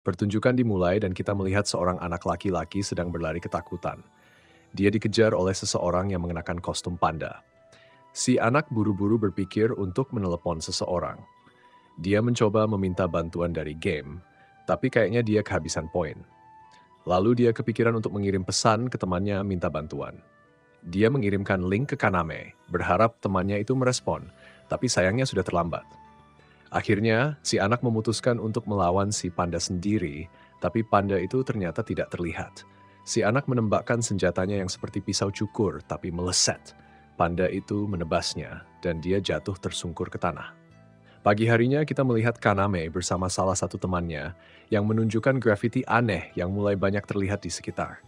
Pertunjukan dimulai dan kita melihat seorang anak laki-laki sedang berlari ketakutan. Dia dikejar oleh seseorang yang mengenakan kostum panda. Si anak buru-buru berpikir untuk menelepon seseorang. Dia mencoba meminta bantuan dari game, tapi kayaknya dia kehabisan poin. Lalu dia kepikiran untuk mengirim pesan ke temannya minta bantuan. Dia mengirimkan link ke Kaname, berharap temannya itu merespon, tapi sayangnya sudah terlambat. Akhirnya, si anak memutuskan untuk melawan si panda sendiri, tapi panda itu ternyata tidak terlihat. Si anak menembakkan senjatanya yang seperti pisau cukur, tapi meleset. Panda itu menebasnya, dan dia jatuh tersungkur ke tanah. Pagi harinya kita melihat Kaname bersama salah satu temannya yang menunjukkan grafiti aneh yang mulai banyak terlihat di sekitar.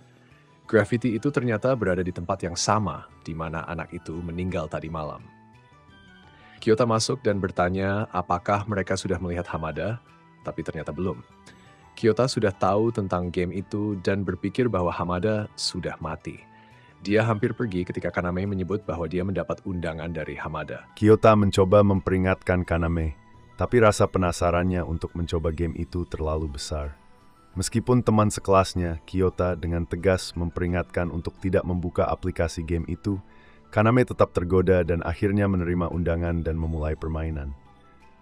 Grafiti itu ternyata berada di tempat yang sama di mana anak itu meninggal tadi malam. Kyota masuk dan bertanya apakah mereka sudah melihat Hamada, tapi ternyata belum. Kyota sudah tahu tentang game itu dan berpikir bahwa Hamada sudah mati. Dia hampir pergi ketika Kaname menyebut bahwa dia mendapat undangan dari Hamada. Kyota mencoba memperingatkan Kaname, tapi rasa penasarannya untuk mencoba game itu terlalu besar. Meskipun teman sekelasnya, Kyota dengan tegas memperingatkan untuk tidak membuka aplikasi game itu, Kaname tetap tergoda dan akhirnya menerima undangan dan memulai permainan.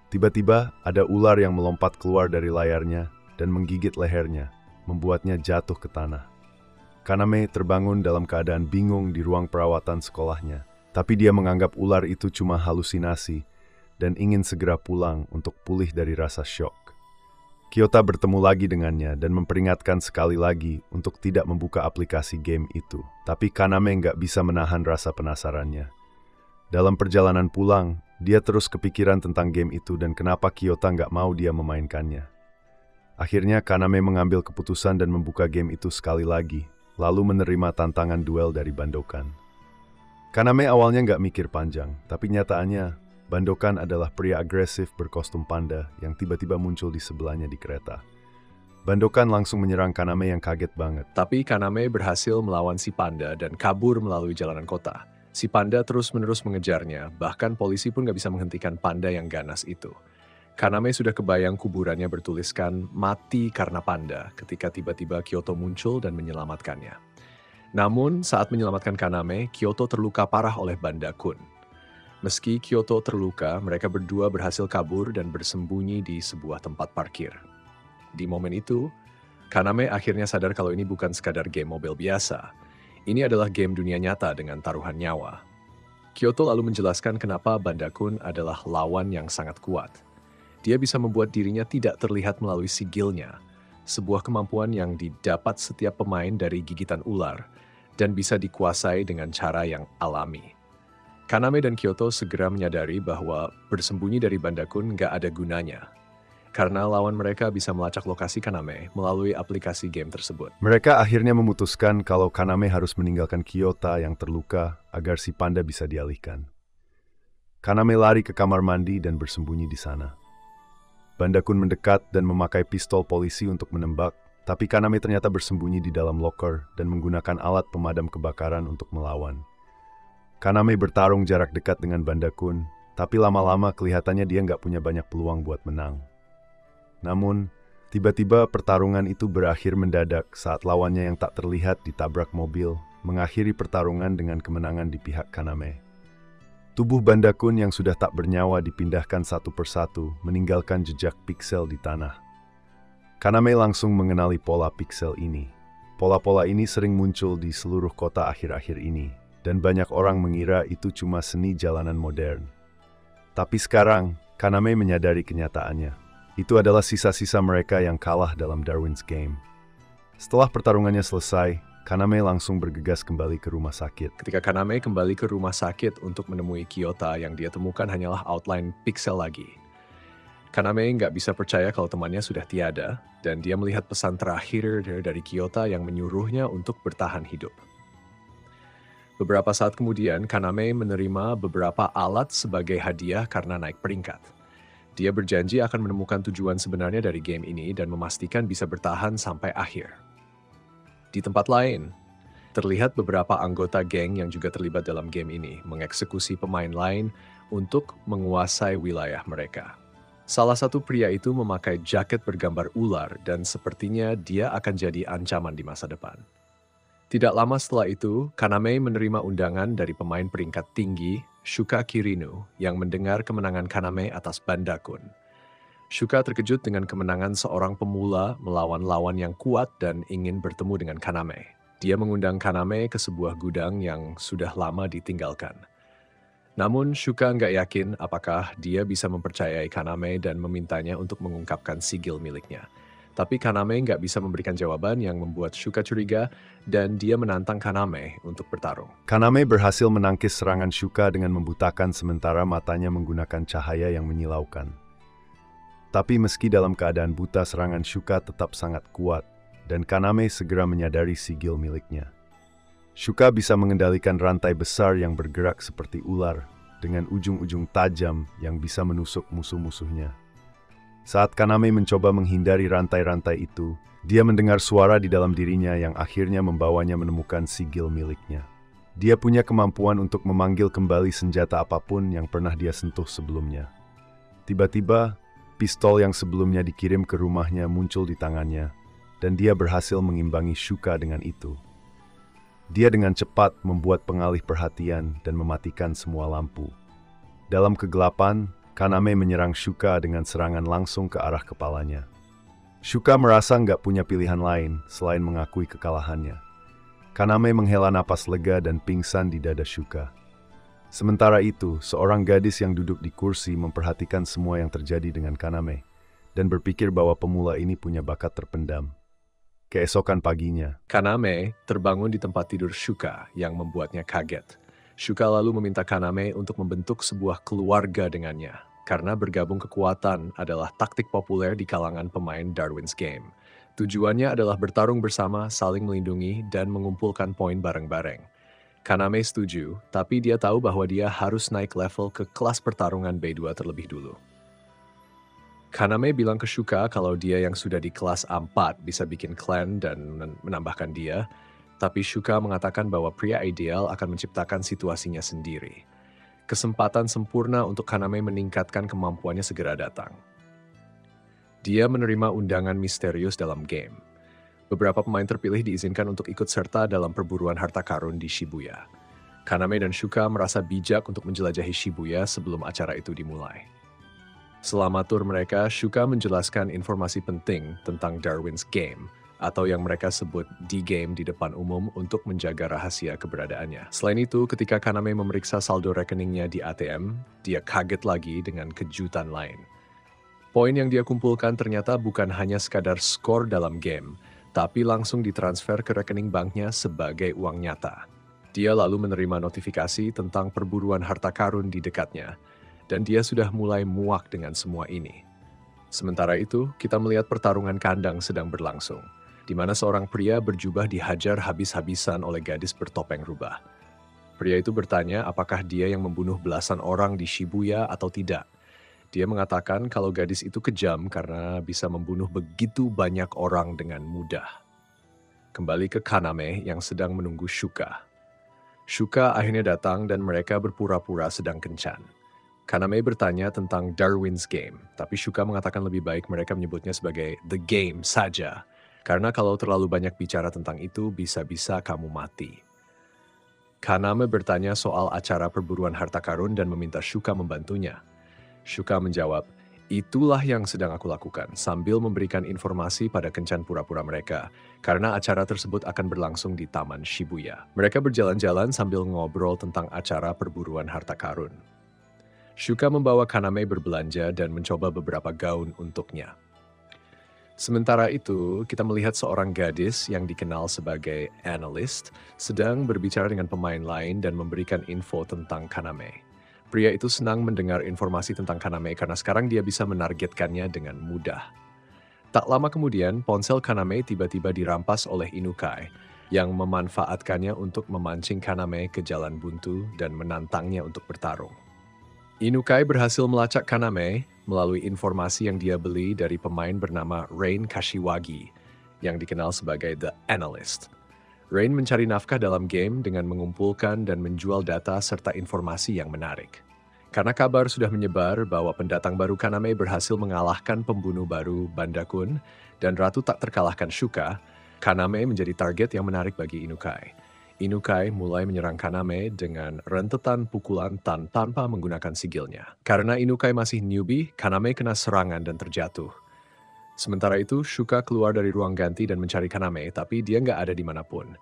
Tiba-tiba, ada ular yang melompat keluar dari layarnya dan menggigit lehernya, membuatnya jatuh ke tanah. Kaname terbangun dalam keadaan bingung di ruang perawatan sekolahnya, tapi dia menganggap ular itu cuma halusinasi dan ingin segera pulang untuk pulih dari rasa syok. Kyota bertemu lagi dengannya dan memperingatkan sekali lagi untuk tidak membuka aplikasi game itu. Tapi Kaname nggak bisa menahan rasa penasarannya. Dalam perjalanan pulang, dia terus kepikiran tentang game itu dan kenapa Kyota nggak mau dia memainkannya. Akhirnya Kaname mengambil keputusan dan membuka game itu sekali lagi, lalu menerima tantangan duel dari Bandokan. Kaname awalnya nggak mikir panjang, tapi nyataannya Bandokan adalah pria agresif berkostum panda yang tiba-tiba muncul di sebelahnya di kereta. Bandokan langsung menyerang Kaname yang kaget banget. Tapi Kaname berhasil melawan si panda dan kabur melalui jalanan kota. Si panda terus-menerus mengejarnya, bahkan polisi pun gak bisa menghentikan panda yang ganas itu. Kaname sudah kebayang kuburannya bertuliskan mati karena panda ketika tiba-tiba Kyoto muncul dan menyelamatkannya. Namun saat menyelamatkan Kaname, Kyoto terluka parah oleh Banda-kun. Meski Kyoto terluka, mereka berdua berhasil kabur dan bersembunyi di sebuah tempat parkir. Di momen itu, Kaname akhirnya sadar kalau ini bukan sekadar game mobil biasa. Ini adalah game dunia nyata dengan taruhan nyawa. Kyoto lalu menjelaskan kenapa Banda-kun adalah lawan yang sangat kuat. Dia bisa membuat dirinya tidak terlihat melalui sigilnya, sebuah kemampuan yang didapat setiap pemain dari gigitan ular, dan bisa dikuasai dengan cara yang alami. Kaname dan Kyoto segera menyadari bahwa bersembunyi dari Banda-kun nggak ada gunanya, karena lawan mereka bisa melacak lokasi Kaname melalui aplikasi game tersebut. Mereka akhirnya memutuskan kalau Kaname harus meninggalkan Kyota yang terluka agar si panda bisa dialihkan. Kaname lari ke kamar mandi dan bersembunyi di sana. Banda-kun mendekat dan memakai pistol polisi untuk menembak, tapi Kaname ternyata bersembunyi di dalam loker dan menggunakan alat pemadam kebakaran untuk melawan. Kaname bertarung jarak dekat dengan Banda-kun, tapi lama-lama kelihatannya dia nggak punya banyak peluang buat menang. Namun, tiba-tiba pertarungan itu berakhir mendadak saat lawannya yang tak terlihat ditabrak mobil, mengakhiri pertarungan dengan kemenangan di pihak Kaname. Tubuh Banda-kun yang sudah tak bernyawa dipindahkan satu persatu, meninggalkan jejak piksel di tanah. Kaname langsung mengenali pola piksel ini. Pola-pola ini sering muncul di seluruh kota akhir-akhir ini, dan banyak orang mengira itu cuma seni jalanan modern. Tapi sekarang, Kaname menyadari kenyataannya. Itu adalah sisa-sisa mereka yang kalah dalam Darwin's Game. Setelah pertarungannya selesai, Kaname langsung bergegas kembali ke rumah sakit. Ketika Kaname kembali ke rumah sakit untuk menemui Kyota, yang dia temukan hanyalah outline piksel lagi. Kaname nggak bisa percaya kalau temannya sudah tiada, dan dia melihat pesan terakhir dari Kyota yang menyuruhnya untuk bertahan hidup. Beberapa saat kemudian, Kaname menerima beberapa alat sebagai hadiah karena naik peringkat. Dia berjanji akan menemukan tujuan sebenarnya dari game ini dan memastikan bisa bertahan sampai akhir. Di tempat lain, terlihat beberapa anggota geng yang juga terlibat dalam game ini mengeksekusi pemain lain untuk menguasai wilayah mereka. Salah satu pria itu memakai jaket bergambar ular dan sepertinya dia akan jadi ancaman di masa depan. Tidak lama setelah itu, Kaname menerima undangan dari pemain peringkat tinggi, Shuka Kirinu, yang mendengar kemenangan Kaname atas Bandakun. Shuka terkejut dengan kemenangan seorang pemula melawan lawan yang kuat dan ingin bertemu dengan Kaname. Dia mengundang Kaname ke sebuah gudang yang sudah lama ditinggalkan. Namun Shuka nggak yakin apakah dia bisa mempercayai Kaname dan memintanya untuk mengungkapkan sigil miliknya. Tapi Kaname nggak bisa memberikan jawaban yang membuat Shuka curiga dan dia menantang Kaname untuk bertarung. Kaname berhasil menangkis serangan Shuka dengan membutakan sementara matanya menggunakan cahaya yang menyilaukan. Tapi meski dalam keadaan buta, serangan Shuka tetap sangat kuat dan Kaname segera menyadari sigil miliknya. Shuka bisa mengendalikan rantai besar yang bergerak seperti ular dengan ujung-ujung tajam yang bisa menusuk musuh-musuhnya. Saat Kaname mencoba menghindari rantai-rantai itu, dia mendengar suara di dalam dirinya yang akhirnya membawanya menemukan sigil miliknya. Dia punya kemampuan untuk memanggil kembali senjata apapun yang pernah dia sentuh sebelumnya. Tiba-tiba, pistol yang sebelumnya dikirim ke rumahnya muncul di tangannya, dan dia berhasil mengimbangi Shuka dengan itu. Dia dengan cepat membuat pengalih perhatian dan mematikan semua lampu. Dalam kegelapan, Kaname menyerang Shuka dengan serangan langsung ke arah kepalanya. Shuka merasa nggak punya pilihan lain selain mengakui kekalahannya. Kaname menghela napas lega dan pingsan di dada Shuka. Sementara itu, seorang gadis yang duduk di kursi memperhatikan semua yang terjadi dengan Kaname dan berpikir bahwa pemula ini punya bakat terpendam. Keesokan paginya, Kaname terbangun di tempat tidur Shuka yang membuatnya kaget. Shuka lalu meminta Kaname untuk membentuk sebuah keluarga dengannya, karena bergabung kekuatan adalah taktik populer di kalangan pemain Darwin's Game. Tujuannya adalah bertarung bersama, saling melindungi, dan mengumpulkan poin bareng-bareng. Kaname setuju, tapi dia tahu bahwa dia harus naik level ke kelas pertarungan B2 terlebih dulu. Kaname bilang ke Shuka kalau dia yang sudah di kelas A4 bisa bikin klan dan menambahkan dia, tapi Shuka mengatakan bahwa pria ideal akan menciptakan situasinya sendiri. Kesempatan sempurna untuk Kaname meningkatkan kemampuannya segera datang. Dia menerima undangan misterius dalam game. Beberapa pemain terpilih diizinkan untuk ikut serta dalam perburuan harta karun di Shibuya. Kaname dan Shuka merasa bijak untuk menjelajahi Shibuya sebelum acara itu dimulai. Selama tur mereka, Shuka menjelaskan informasi penting tentang Darwin's Game, atau yang mereka sebut D-Game di depan umum untuk menjaga rahasia keberadaannya. Selain itu, ketika Kaname memeriksa saldo rekeningnya di ATM, dia kaget lagi dengan kejutan lain. Poin yang dia kumpulkan ternyata bukan hanya sekadar skor dalam game, tapi langsung ditransfer ke rekening banknya sebagai uang nyata. Dia lalu menerima notifikasi tentang perburuan harta karun di dekatnya, dan dia sudah mulai muak dengan semua ini. Sementara itu, kita melihat pertarungan kandang sedang berlangsung, di mana seorang pria berjubah dihajar habis-habisan oleh gadis bertopeng rubah. Pria itu bertanya apakah dia yang membunuh belasan orang di Shibuya atau tidak. Dia mengatakan kalau gadis itu kejam karena bisa membunuh begitu banyak orang dengan mudah. Kembali ke Kaname yang sedang menunggu Shuka. Shuka akhirnya datang dan mereka berpura-pura sedang kencan. Kaname bertanya tentang Darwin's Game, tapi Shuka mengatakan lebih baik mereka menyebutnya sebagai The Game saja, karena kalau terlalu banyak bicara tentang itu, bisa-bisa kamu mati. Kaname bertanya soal acara perburuan harta karun dan meminta Shuka membantunya. Shuka menjawab, itulah yang sedang aku lakukan, sambil memberikan informasi pada kencan pura-pura mereka, karena acara tersebut akan berlangsung di Taman Shibuya. Mereka berjalan-jalan sambil ngobrol tentang acara perburuan harta karun. Shuka membawa Kaname berbelanja dan mencoba beberapa gaun untuknya. Sementara itu, kita melihat seorang gadis yang dikenal sebagai analis sedang berbicara dengan pemain lain dan memberikan info tentang Kaname. Pria itu senang mendengar informasi tentang Kaname karena sekarang dia bisa menargetkannya dengan mudah. Tak lama kemudian, ponsel Kaname tiba-tiba dirampas oleh Inukai yang memanfaatkannya untuk memancing Kaname ke jalan buntu dan menantangnya untuk bertarung. Inukai berhasil melacak Kaname melalui informasi yang dia beli dari pemain bernama Rain Kashiwagi yang dikenal sebagai The Analyst. Rain mencari nafkah dalam game dengan mengumpulkan dan menjual data serta informasi yang menarik. Karena kabar sudah menyebar bahwa pendatang baru Kaname berhasil mengalahkan pembunuh baru Banda-kun dan Ratu tak terkalahkan Shuka, Kaname menjadi target yang menarik bagi Inukai. Inukai mulai menyerang Kaname dengan rentetan pukulan tanpa menggunakan sigilnya. Karena Inukai masih newbie, Kaname kena serangan dan terjatuh. Sementara itu, Shuka keluar dari ruang ganti dan mencari Kaname, tapi dia nggak ada dimanapun.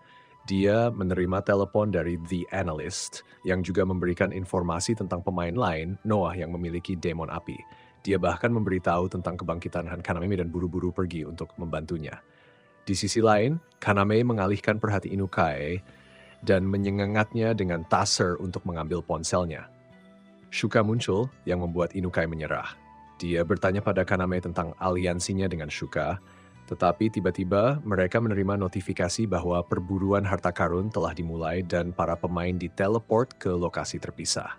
Dia menerima telepon dari The Analyst yang juga memberikan informasi tentang pemain lain, Noah yang memiliki demon api. Dia bahkan memberitahu tentang kebangkitan Han Kaname dan buru-buru pergi untuk membantunya. Di sisi lain, Kaname mengalihkan perhatian Inukai dan menyengatnya dengan taser untuk mengambil ponselnya. Shuka muncul yang membuat Inukai menyerah. Dia bertanya pada Kaname tentang aliansinya dengan Shuka, tetapi tiba-tiba mereka menerima notifikasi bahwa perburuan harta karun telah dimulai dan para pemain diteleport ke lokasi terpisah.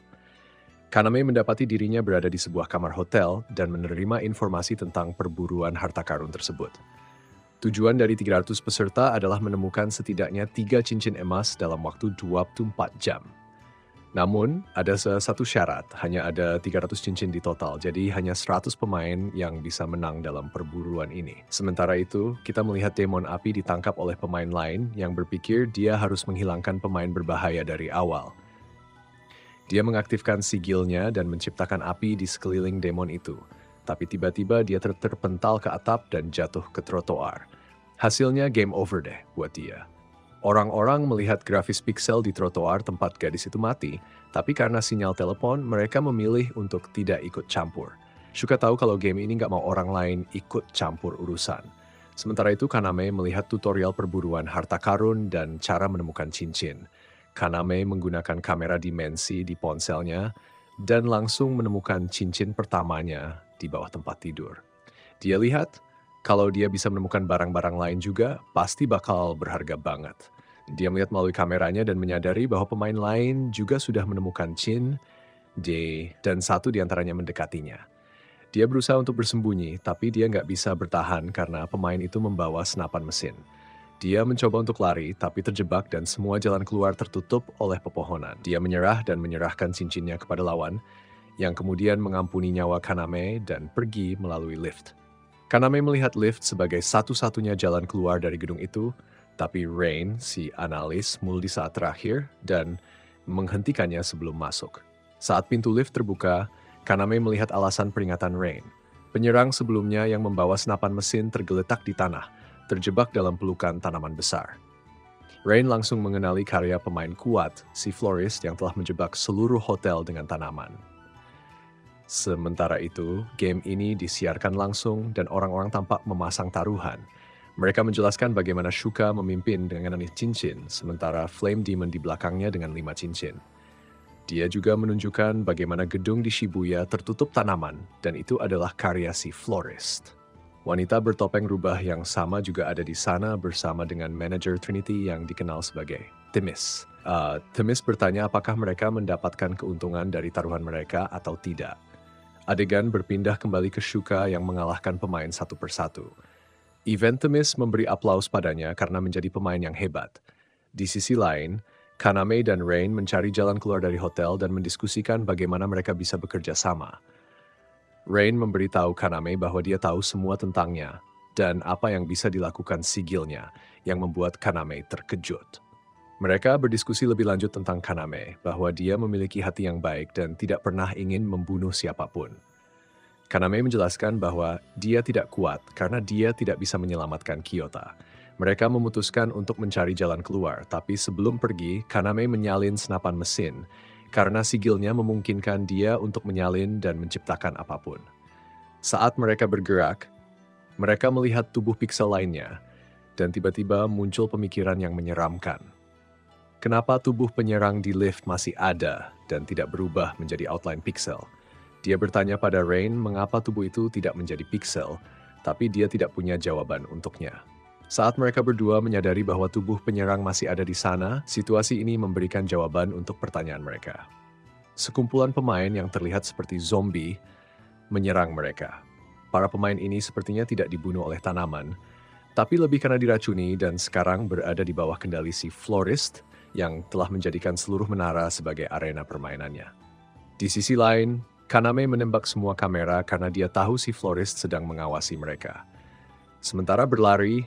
Kaname mendapati dirinya berada di sebuah kamar hotel dan menerima informasi tentang perburuan harta karun tersebut. Tujuan dari 300 peserta adalah menemukan setidaknya 3 cincin emas dalam waktu 24 jam. Namun, ada satu syarat, hanya ada 300 cincin di total, jadi hanya 100 pemain yang bisa menang dalam perburuan ini. Sementara itu, kita melihat demon api ditangkap oleh pemain lain yang berpikir dia harus menghilangkan pemain berbahaya dari awal. Dia mengaktifkan sigilnya dan menciptakan api di sekeliling demon itu, tapi tiba-tiba dia terpental ke atap dan jatuh ke trotoar. Hasilnya game over deh buat dia. Orang-orang melihat grafis piksel di trotoar tempat gadis itu mati, tapi karena sinyal telepon, mereka memilih untuk tidak ikut campur. Shuka tahu kalau game ini nggak mau orang lain ikut campur urusan. Sementara itu, Kaname melihat tutorial perburuan harta karun dan cara menemukan cincin. Kaname menggunakan kamera dimensi di ponselnya dan langsung menemukan cincin pertamanya di bawah tempat tidur. Dia lihat, kalau dia bisa menemukan barang-barang lain juga, pasti bakal berharga banget. Dia melihat melalui kameranya dan menyadari bahwa pemain lain juga sudah menemukan Chin, Jae, dan satu di antaranya mendekatinya. Dia berusaha untuk bersembunyi, tapi dia nggak bisa bertahan karena pemain itu membawa senapan mesin. Dia mencoba untuk lari, tapi terjebak dan semua jalan keluar tertutup oleh pepohonan. Dia menyerah dan menyerahkan cincinnya kepada lawan, yang kemudian mengampuni nyawa Kaname dan pergi melalui lift. Kaname melihat lift sebagai satu-satunya jalan keluar dari gedung itu, tapi Rain, si analis, muncul di saat terakhir dan menghentikannya sebelum masuk. Saat pintu lift terbuka, Kaname melihat alasan peringatan Rain. Penyerang sebelumnya yang membawa senapan mesin tergeletak di tanah, terjebak dalam pelukan tanaman besar. Rain langsung mengenali karya pemain kuat, si florist yang telah menjebak seluruh hotel dengan tanaman. Sementara itu, game ini disiarkan langsung dan orang-orang tampak memasang taruhan. Mereka menjelaskan bagaimana Shuka memimpin dengan cincin, sementara Flame Demon di belakangnya dengan 5 cincin. Dia juga menunjukkan bagaimana gedung di Shibuya tertutup tanaman, dan itu adalah karya si florist. Wanita bertopeng rubah yang sama juga ada di sana bersama dengan manajer Trinity yang dikenal sebagai Themis. Themis bertanya apakah mereka mendapatkan keuntungan dari taruhan mereka atau tidak. Adegan berpindah kembali ke Shuka yang mengalahkan pemain satu persatu. Event Themis memberi aplaus padanya karena menjadi pemain yang hebat. Di sisi lain, Kaname dan Rain mencari jalan keluar dari hotel dan mendiskusikan bagaimana mereka bisa bekerja sama. Rain memberitahu Kaname bahwa dia tahu semua tentangnya dan apa yang bisa dilakukan sigilnya, yang membuat Kaname terkejut. Mereka berdiskusi lebih lanjut tentang Kaname, bahwa dia memiliki hati yang baik dan tidak pernah ingin membunuh siapapun. Kaname menjelaskan bahwa dia tidak kuat karena dia tidak bisa menyelamatkan Kyota. Mereka memutuskan untuk mencari jalan keluar, tapi sebelum pergi, Kaname menyalin senapan mesin, karena sigilnya memungkinkan dia untuk menyalin dan menciptakan apapun. Saat mereka bergerak, mereka melihat tubuh piksel lainnya, dan tiba-tiba muncul pemikiran yang menyeramkan. Kenapa tubuh penyerang di lift masih ada dan tidak berubah menjadi outline piksel? Dia bertanya pada Rain mengapa tubuh itu tidak menjadi piksel, tapi dia tidak punya jawaban untuknya. Saat mereka berdua menyadari bahwa tubuh penyerang masih ada di sana, situasi ini memberikan jawaban untuk pertanyaan mereka. Sekumpulan pemain yang terlihat seperti zombie menyerang mereka. Para pemain ini sepertinya tidak dibunuh oleh tanaman, tapi lebih karena diracuni dan sekarang berada di bawah kendali si florist yang telah menjadikan seluruh menara sebagai arena permainannya. Di sisi lain, Kaname menembak semua kamera karena dia tahu si florist sedang mengawasi mereka. Sementara berlari,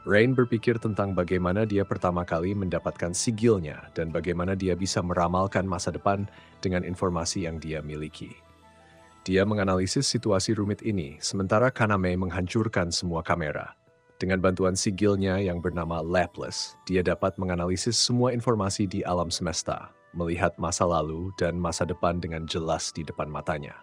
Rain berpikir tentang bagaimana dia pertama kali mendapatkan sigilnya dan bagaimana dia bisa meramalkan masa depan dengan informasi yang dia miliki. Dia menganalisis situasi rumit ini, sementara Kaname menghancurkan semua kamera. Dengan bantuan sigilnya yang bernama Lapless, dia dapat menganalisis semua informasi di alam semesta, melihat masa lalu dan masa depan dengan jelas di depan matanya.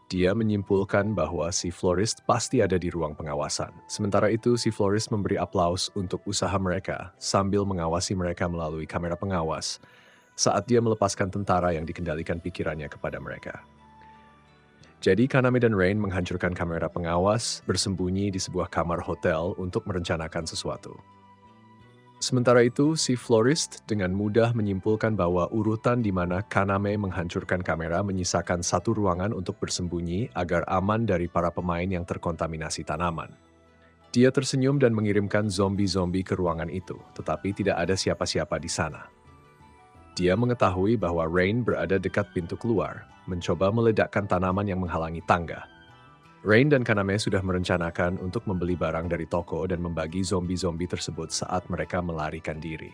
Dia menyimpulkan bahwa si florist pasti ada di ruang pengawasan. Sementara itu, si florist memberi aplaus untuk usaha mereka sambil mengawasi mereka melalui kamera pengawas saat dia melepaskan tentara yang dikendalikan pikirannya kepada mereka. Jadi Kaname dan Rain menghancurkan kamera pengawas, bersembunyi di sebuah kamar hotel untuk merencanakan sesuatu. Sementara itu, si florist dengan mudah menyimpulkan bahwa urutan di mana Kaname menghancurkan kamera menyisakan satu ruangan untuk bersembunyi agar aman dari para pemain yang terkontaminasi tanaman. Dia tersenyum dan mengirimkan zombie-zombie ke ruangan itu, tetapi tidak ada siapa-siapa di sana. Dia mengetahui bahwa Rain berada dekat pintu keluar, mencoba meledakkan tanaman yang menghalangi tangga. Rain dan Kaname sudah merencanakan untuk membeli barang dari toko dan membagi zombie-zombie tersebut saat mereka melarikan diri.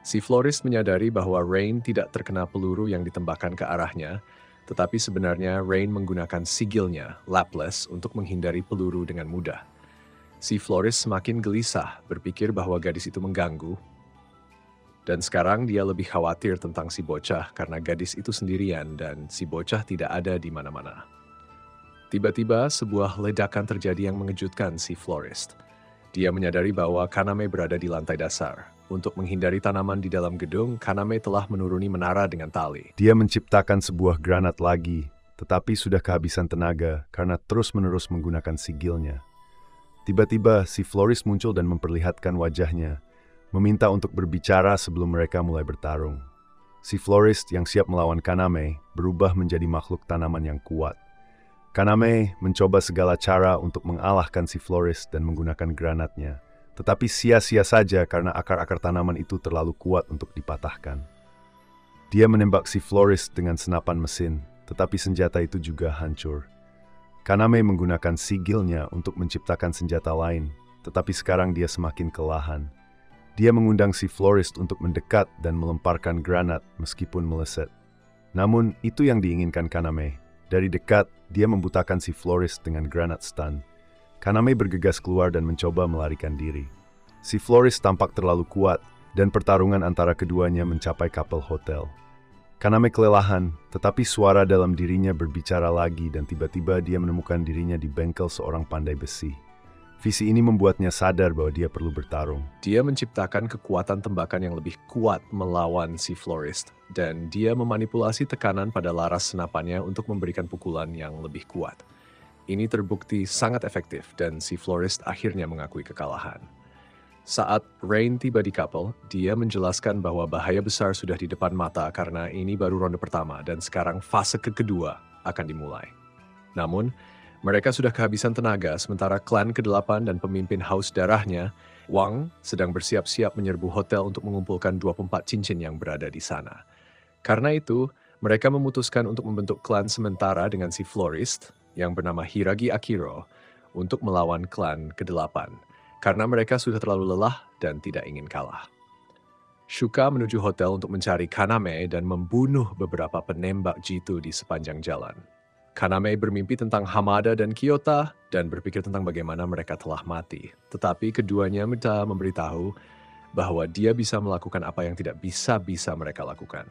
Si florist menyadari bahwa Rain tidak terkena peluru yang ditembakkan ke arahnya, tetapi sebenarnya Rain menggunakan sigilnya, Lapless, untuk menghindari peluru dengan mudah. Si florist semakin gelisah, berpikir bahwa gadis itu mengganggu, dan sekarang dia lebih khawatir tentang si bocah karena gadis itu sendirian dan si bocah tidak ada di mana-mana. Tiba-tiba, sebuah ledakan terjadi yang mengejutkan si florist. Dia menyadari bahwa Kaname berada di lantai dasar. Untuk menghindari tanaman di dalam gedung, Kaname telah menuruni menara dengan tali. Dia menciptakan sebuah granat lagi, tetapi sudah kehabisan tenaga karena terus-menerus menggunakan sigilnya. Tiba-tiba, si florist muncul dan memperlihatkan wajahnya, meminta untuk berbicara sebelum mereka mulai bertarung. Si florist yang siap melawan Kaname berubah menjadi makhluk tanaman yang kuat. Kaname mencoba segala cara untuk mengalahkan si florist dan menggunakan granatnya, tetapi sia-sia saja karena akar-akar tanaman itu terlalu kuat untuk dipatahkan. Dia menembak si florist dengan senapan mesin, tetapi senjata itu juga hancur. Kaname menggunakan sigilnya untuk menciptakan senjata lain, tetapi sekarang dia semakin kelelahan. Dia mengundang si florist untuk mendekat dan melemparkan granat meskipun meleset. Namun, itu yang diinginkan Kaname. Dari dekat, dia membutakan si florist dengan granat stun. Kaname bergegas keluar dan mencoba melarikan diri. Si florist tampak terlalu kuat, dan pertarungan antara keduanya mencapai kapel hotel. Kaname kelelahan, tetapi suara dalam dirinya berbicara lagi dan tiba-tiba dia menemukan dirinya di bengkel seorang pandai besi. Visi ini membuatnya sadar bahwa dia perlu bertarung. Dia menciptakan kekuatan tembakan yang lebih kuat melawan si florist, dan dia memanipulasi tekanan pada laras senapannya untuk memberikan pukulan yang lebih kuat. Ini terbukti sangat efektif, dan si florist akhirnya mengakui kekalahan. Saat Rain tiba di kapel, dia menjelaskan bahwa bahaya besar sudah di depan mata karena ini baru ronde pertama dan sekarang fase kedua akan dimulai. Namun, mereka sudah kehabisan tenaga, sementara klan ke-8 dan pemimpin haus darahnya, Wang, sedang bersiap-siap menyerbu hotel untuk mengumpulkan 24 cincin yang berada di sana. Karena itu, mereka memutuskan untuk membentuk klan sementara dengan si florist, yang bernama Hiragi Akiro, untuk melawan klan ke-8, karena mereka sudah terlalu lelah dan tidak ingin kalah. Shuka menuju hotel untuk mencari Kaname dan membunuh beberapa penembak jitu di sepanjang jalan. Kaname bermimpi tentang Hamada dan Kyota dan berpikir tentang bagaimana mereka telah mati. Tetapi keduanya minta memberitahu bahwa dia bisa melakukan apa yang tidak bisa mereka lakukan.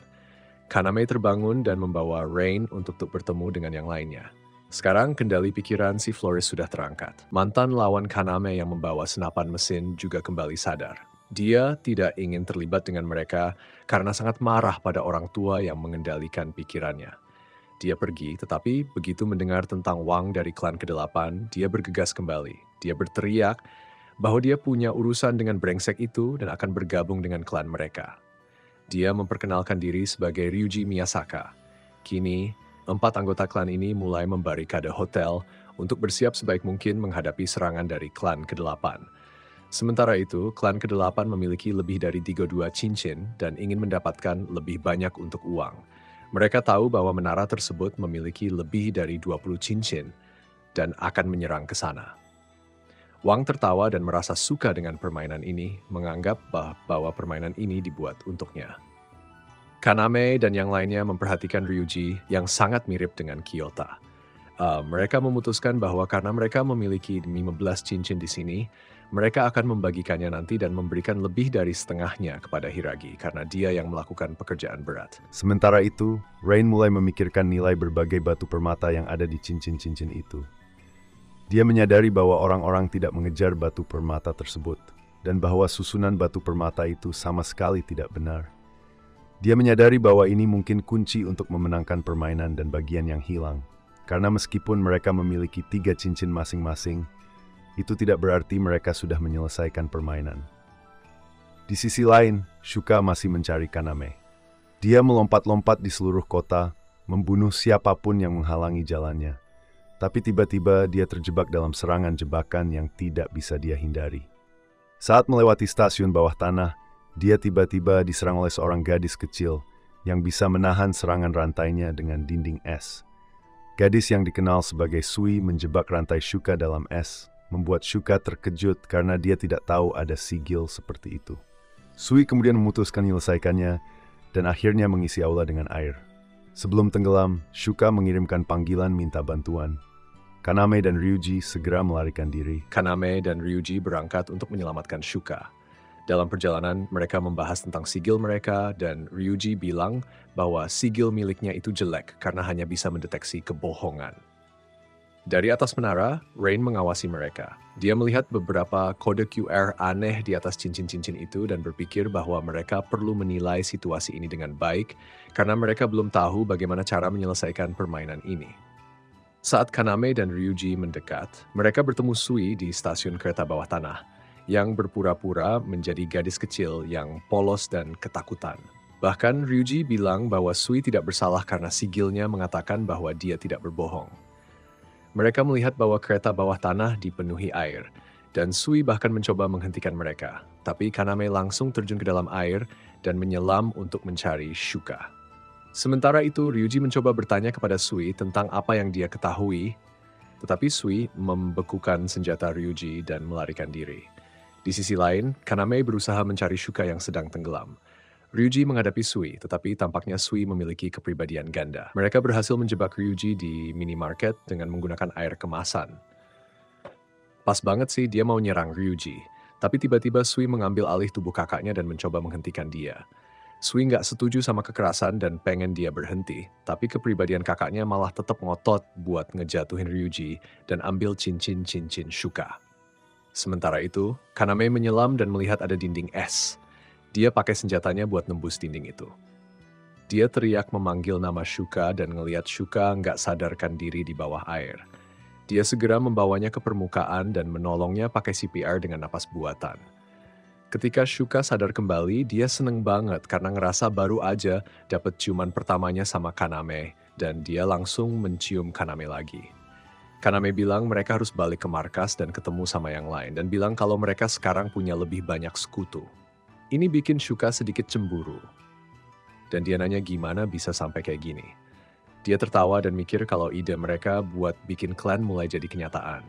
Kaname terbangun dan membawa Rain untuk bertemu dengan yang lainnya. Sekarang kendali pikiran si florist sudah terangkat. Mantan lawan Kaname yang membawa senapan mesin juga kembali sadar. Dia tidak ingin terlibat dengan mereka karena sangat marah pada orang tua yang mengendalikan pikirannya. Dia pergi, tetapi begitu mendengar tentang Wang dari klan ke-8, dia bergegas kembali. Dia berteriak bahwa dia punya urusan dengan brengsek itu dan akan bergabung dengan klan mereka. Dia memperkenalkan diri sebagai Ryuji Miyasaka. Kini, 4 anggota klan ini mulai membarikade hotel untuk bersiap sebaik mungkin menghadapi serangan dari klan ke-8. Sementara itu, klan ke-8 memiliki lebih dari 32 cincin dan ingin mendapatkan lebih banyak untuk uang. Mereka tahu bahwa menara tersebut memiliki lebih dari 20 cincin dan akan menyerang ke sana. Wang tertawa dan merasa suka dengan permainan ini, menganggap bahwa permainan ini dibuat untuknya. Kaname dan yang lainnya memperhatikan Ryuji yang sangat mirip dengan Kyota. Mereka memutuskan bahwa karena mereka memiliki 15 cincin di sini, mereka akan membagikannya nanti dan memberikan lebih dari setengahnya kepada Hiragi karena dia yang melakukan pekerjaan berat. Sementara itu, Rain mulai memikirkan nilai berbagai batu permata yang ada di cincin-cincin itu. Dia menyadari bahwa orang-orang tidak mengejar batu permata tersebut, dan bahwa susunan batu permata itu sama sekali tidak benar. Dia menyadari bahwa ini mungkin kunci untuk memenangkan permainan dan bagian yang hilang. Karena meskipun mereka memiliki 3 cincin masing-masing, itu tidak berarti mereka sudah menyelesaikan permainan. Di sisi lain, Shuka masih mencari Kaname. Dia melompat-lompat di seluruh kota, membunuh siapapun yang menghalangi jalannya. Tapi tiba-tiba dia terjebak dalam serangan jebakan yang tidak bisa dia hindari. Saat melewati stasiun bawah tanah, dia tiba-tiba diserang oleh seorang gadis kecil yang bisa menahan serangan rantainya dengan dinding es. Gadis yang dikenal sebagai Sui menjebak rantai Shuka dalam es, membuat Shuka terkejut karena dia tidak tahu ada sigil seperti itu. Sui kemudian memutuskan menyelesaikannya dan akhirnya mengisi aula dengan air. Sebelum tenggelam, Shuka mengirimkan panggilan minta bantuan. Kaname dan Ryuji segera melarikan diri. Kaname dan Ryuji berangkat untuk menyelamatkan Shuka. Dalam perjalanan, mereka membahas tentang sigil mereka dan Ryuji bilang bahwa sigil miliknya itu jelek karena hanya bisa mendeteksi kebohongan. Dari atas menara, Rain mengawasi mereka. Dia melihat beberapa kode QR aneh di atas cincin-cincin itu dan berpikir bahwa mereka perlu menilai situasi ini dengan baik karena mereka belum tahu bagaimana cara menyelesaikan permainan ini. Saat Kaname dan Ryuji mendekat, mereka bertemu Sui di stasiun kereta bawah tanah yang berpura-pura menjadi gadis kecil yang polos dan ketakutan. Bahkan Ryuji bilang bahwa Sui tidak bersalah karena sigilnya mengatakan bahwa dia tidak berbohong. Mereka melihat bahwa kereta bawah tanah dipenuhi air, dan Sui bahkan mencoba menghentikan mereka. Tapi Kaname langsung terjun ke dalam air dan menyelam untuk mencari Shuka. Sementara itu, Ryuji mencoba bertanya kepada Sui tentang apa yang dia ketahui, tetapi Sui membekukan senjata Ryuji dan melarikan diri. Di sisi lain, Kaname berusaha mencari Shuka yang sedang tenggelam. Ryuji menghadapi Sui, tetapi tampaknya Sui memiliki kepribadian ganda. Mereka berhasil menjebak Ryuji di minimarket dengan menggunakan air kemasan. Pas banget sih dia mau nyerang Ryuji, tapi tiba-tiba Sui mengambil alih tubuh kakaknya dan mencoba menghentikan dia. Sui nggak setuju sama kekerasan dan pengen dia berhenti, tapi kepribadian kakaknya malah tetap ngotot buat ngejatuhin Ryuji dan ambil cincin-cincin Shuka. Sementara itu, Kaname menyelam dan melihat ada dinding es. Dia pakai senjatanya buat nembus dinding itu. Dia teriak memanggil nama Shuka dan ngelihat Shuka nggak sadarkan diri di bawah air. Dia segera membawanya ke permukaan dan menolongnya pakai CPR dengan napas buatan. Ketika Shuka sadar kembali, dia seneng banget karena ngerasa baru aja dapet ciuman pertamanya sama Kaname dan dia langsung mencium Kaname lagi. Kaname bilang mereka harus balik ke markas dan ketemu sama yang lain dan bilang kalau mereka sekarang punya lebih banyak sekutu. Ini bikin Shuka sedikit cemburu. Dan dia nanya gimana bisa sampai kayak gini. Dia tertawa dan mikir kalau ide mereka buat bikin klan mulai jadi kenyataan.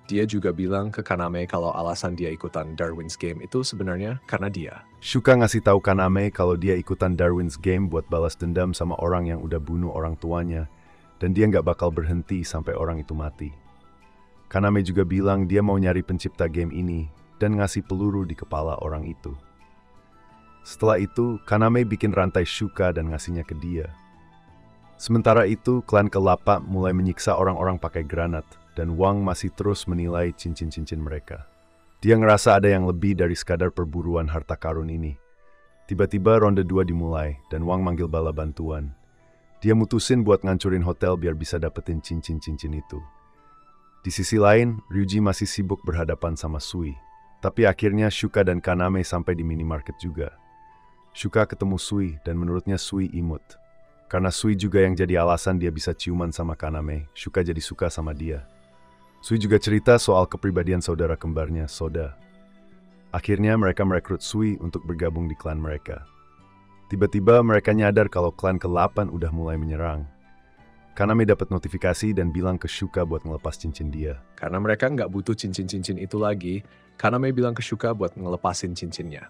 Dia juga bilang ke Kaname kalau alasan dia ikutan Darwin's Game itu sebenarnya karena dia. Shuka ngasih tahu Kaname kalau dia ikutan Darwin's Game buat balas dendam sama orang yang udah bunuh orang tuanya. Dan dia nggak bakal berhenti sampai orang itu mati. Kaname juga bilang dia mau nyari pencipta game ini dan ngasih peluru di kepala orang itu. Setelah itu, Kaname bikin rantai Shuka dan ngasihnya ke dia. Sementara itu, klan Kelapa mulai menyiksa orang-orang pakai granat dan Wang masih terus menilai cincin-cincin mereka. Dia ngerasa ada yang lebih dari sekadar perburuan harta karun ini. Tiba-tiba ronde 2 dimulai dan Wang manggil bala bantuan. Dia mutusin buat ngancurin hotel biar bisa dapetin cincin-cincin itu. Di sisi lain, Ryuji masih sibuk berhadapan sama Sui. Tapi akhirnya Shuka dan Kaname sampai di minimarket juga. Shuka ketemu Sui dan menurutnya Sui imut. Karena Sui juga yang jadi alasan dia bisa ciuman sama Kaname, Shuka jadi suka sama dia. Sui juga cerita soal kepribadian saudara kembarnya, Soda. Akhirnya mereka merekrut Sui untuk bergabung di klan mereka. Tiba-tiba mereka nyadar kalau klan ke-8 udah mulai menyerang. Kaname dapat notifikasi dan bilang ke Shuka buat ngelepas cincin dia. Karena mereka nggak butuh cincin-cincin itu lagi, Kaname bilang ke Shuka buat ngelepasin cincinnya.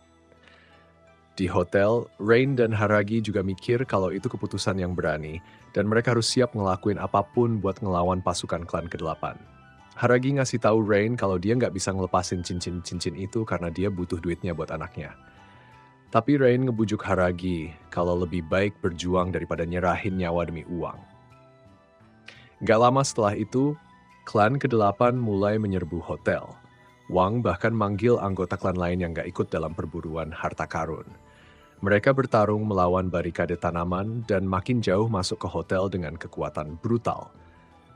Di hotel, Rain dan Haragi juga mikir kalau itu keputusan yang berani, dan mereka harus siap ngelakuin apapun buat ngelawan pasukan klan ke-8. Haragi ngasih tahu Rain kalau dia nggak bisa ngelepasin cincin-cincin itu karena dia butuh duitnya buat anaknya. Tapi Rain ngebujuk Haragi kalau lebih baik berjuang daripada nyerahin nyawa demi uang. Gak lama setelah itu, klan ke-8 mulai menyerbu hotel. Wang bahkan manggil anggota klan lain yang gak ikut dalam perburuan harta karun. Mereka bertarung melawan barikade tanaman dan makin jauh masuk ke hotel dengan kekuatan brutal.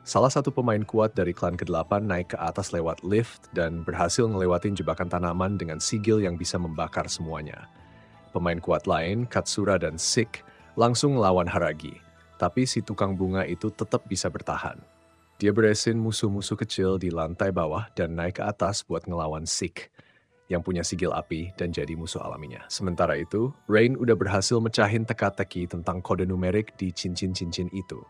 Salah satu pemain kuat dari klan ke-8 naik ke atas lewat lift dan berhasil ngelewatin jebakan tanaman dengan sigil yang bisa membakar semuanya. Pemain kuat lain, Katsura dan Sik, langsung melawan Haragi. Tapi si tukang bunga itu tetap bisa bertahan. Dia beresin musuh-musuh kecil di lantai bawah dan naik ke atas buat ngelawan Sik, yang punya sigil api dan jadi musuh alaminya. Sementara itu, Rain udah berhasil mecahin teka-teki tentang kode numerik di cincin-cincin itu.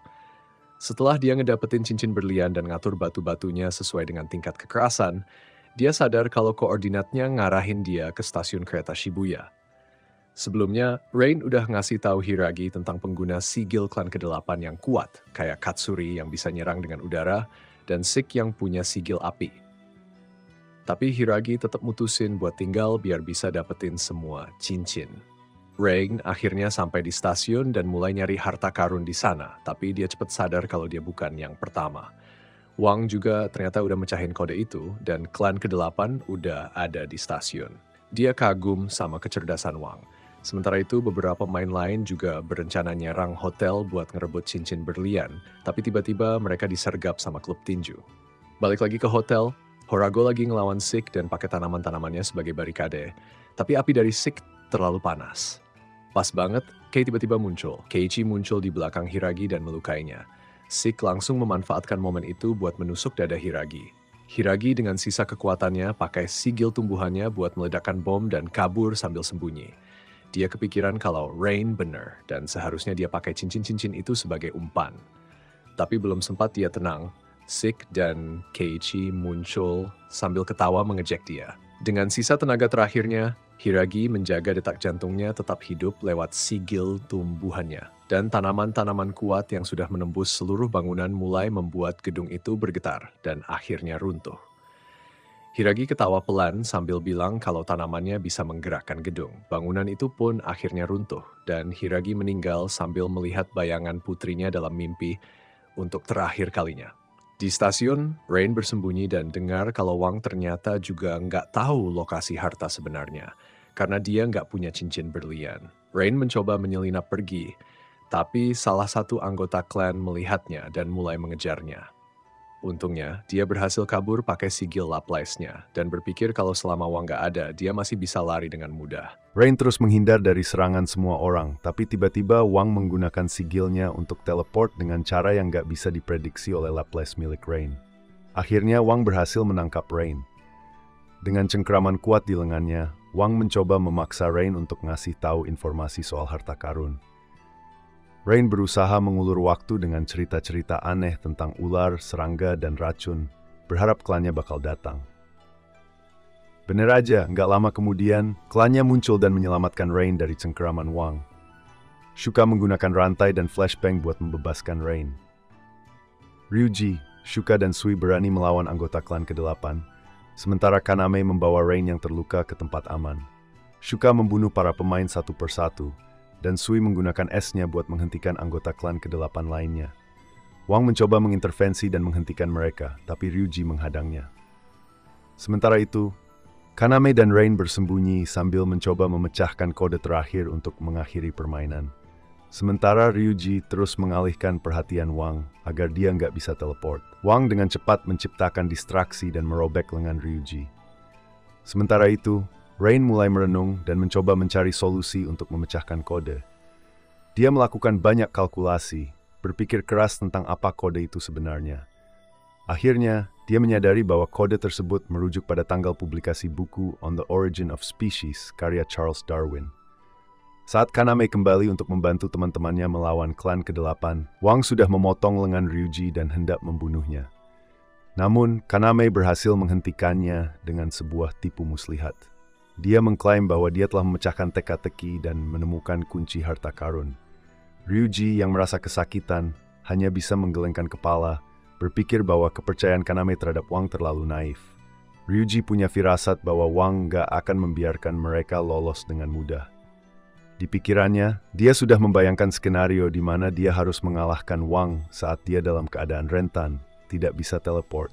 Setelah dia ngedapetin cincin berlian dan ngatur batu-batunya sesuai dengan tingkat kekerasan, dia sadar kalau koordinatnya ngarahin dia ke stasiun kereta Shibuya. Sebelumnya, Rain udah ngasih tahu Hiragi tentang pengguna sigil klan ke-8 yang kuat, kayak Katsuri yang bisa nyerang dengan udara, dan Sik yang punya sigil api. Tapi Hiragi tetap mutusin buat tinggal biar bisa dapetin semua cincin. Rain akhirnya sampai di stasiun dan mulai nyari harta karun di sana, tapi dia cepat sadar kalau dia bukan yang pertama. Wang juga ternyata udah mecahin kode itu, dan klan ke-8 udah ada di stasiun. Dia kagum sama kecerdasan Wang. Sementara itu, beberapa pemain lain juga berencana nyerang hotel buat ngerebut cincin berlian, tapi tiba-tiba mereka disergap sama klub tinju. Balik lagi ke hotel, Horago lagi ngelawan Sik dan pakai tanaman-tanamannya sebagai barikade, tapi api dari Sik terlalu panas. Pas banget, Kei tiba-tiba muncul. Keiichi muncul di belakang Hiragi dan melukainya. Sik langsung memanfaatkan momen itu buat menusuk dada Hiragi. Hiragi dengan sisa kekuatannya pakai sigil tumbuhannya buat meledakkan bom dan kabur sambil sembunyi. Dia kepikiran kalau Rain bener dan seharusnya dia pakai cincin-cincin itu sebagai umpan. Tapi belum sempat dia tenang, Sik dan Keiichi muncul sambil ketawa mengejek dia. Dengan sisa tenaga terakhirnya, Hiragi menjaga detak jantungnya tetap hidup lewat sigil tumbuhannya. Dan tanaman-tanaman kuat yang sudah menembus seluruh bangunan mulai membuat gedung itu bergetar dan akhirnya runtuh. Hiragi ketawa pelan sambil bilang kalau tanamannya bisa menggerakkan gedung. Bangunan itu pun akhirnya runtuh dan Hiragi meninggal sambil melihat bayangan putrinya dalam mimpi untuk terakhir kalinya. Di stasiun, Rain bersembunyi dan dengar kalau Wang ternyata juga nggak tahu lokasi harta sebenarnya karena dia nggak punya cincin berlian. Rain mencoba menyelinap pergi, tapi salah satu anggota klan melihatnya dan mulai mengejarnya. Untungnya, dia berhasil kabur pakai sigil Laplace-nya dan berpikir kalau selama Wang nggak ada, dia masih bisa lari dengan mudah. Rain terus menghindar dari serangan semua orang, tapi tiba-tiba Wang menggunakan sigilnya untuk teleport dengan cara yang nggak bisa diprediksi oleh Laplace milik Rain. Akhirnya Wang berhasil menangkap Rain. Dengan cengkraman kuat di lengannya, Wang mencoba memaksa Rain untuk ngasih tahu informasi soal harta karun. Rain berusaha mengulur waktu dengan cerita-cerita aneh tentang ular, serangga, dan racun, berharap klannya bakal datang. Bener aja, nggak lama kemudian, klannya muncul dan menyelamatkan Rain dari cengkeraman Wang. Shuka menggunakan rantai dan flashbang buat membebaskan Rain. Ryuji, Shuka, dan Sui berani melawan anggota klan ke-8, sementara Kaname membawa Rain yang terluka ke tempat aman. Shuka membunuh para pemain satu persatu, dan Sui menggunakan esnya buat menghentikan anggota klan ke-8 lainnya. Wang mencoba mengintervensi dan menghentikan mereka, tapi Ryuji menghadangnya. Sementara itu, Kaname dan Rain bersembunyi sambil mencoba memecahkan kode terakhir untuk mengakhiri permainan. Sementara Ryuji terus mengalihkan perhatian Wang agar dia nggak bisa teleport. Wang dengan cepat menciptakan distraksi dan merobek lengan Ryuji. Sementara itu, Rain mulai merenung dan mencoba mencari solusi untuk memecahkan kode. Dia melakukan banyak kalkulasi, berpikir keras tentang apa kode itu sebenarnya. Akhirnya, dia menyadari bahwa kode tersebut merujuk pada tanggal publikasi buku On the Origin of Species karya Charles Darwin. Saat Kaname kembali untuk membantu teman-temannya melawan klan ke-8, Wang sudah memotong lengan Ryuji dan hendak membunuhnya. Namun, Kaname berhasil menghentikannya dengan sebuah tipu muslihat. Dia mengklaim bahwa dia telah memecahkan teka-teki dan menemukan kunci harta karun. Ryuji yang merasa kesakitan hanya bisa menggelengkan kepala, berpikir bahwa kepercayaan Kaname terhadap Wang terlalu naif. Ryuji punya firasat bahwa Wang gak akan membiarkan mereka lolos dengan mudah. Di pikirannya, dia sudah membayangkan skenario di mana dia harus mengalahkan Wang saat dia dalam keadaan rentan, tidak bisa teleport.